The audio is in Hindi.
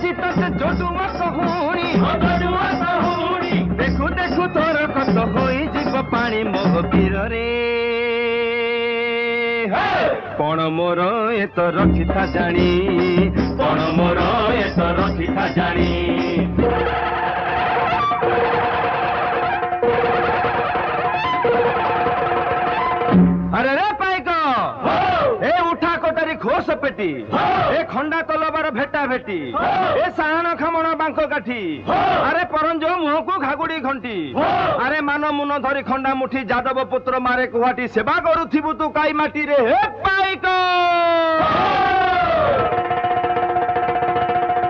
আজি তোতে জডুয়া কহুনি দেখু দেখু তোর কত হই যাব পানি মোহ বীরে কোণ মোর এত রক্ষিতা জানি কোণ মোর এত রক্ষিতা জানি अरे रे पाइक ए उठा कोटारी खोस पेटी ए खंडा तलबार भेटा भेटी ए साहन खमण बांक काठी अरे परंज मुह को घागुड़ी घंटी अरे मान मुन धरी खंडा मुठी जादव पुत्र मारे कुहाटी सेवा करुथिबु तू काई माटी रे हे पाइक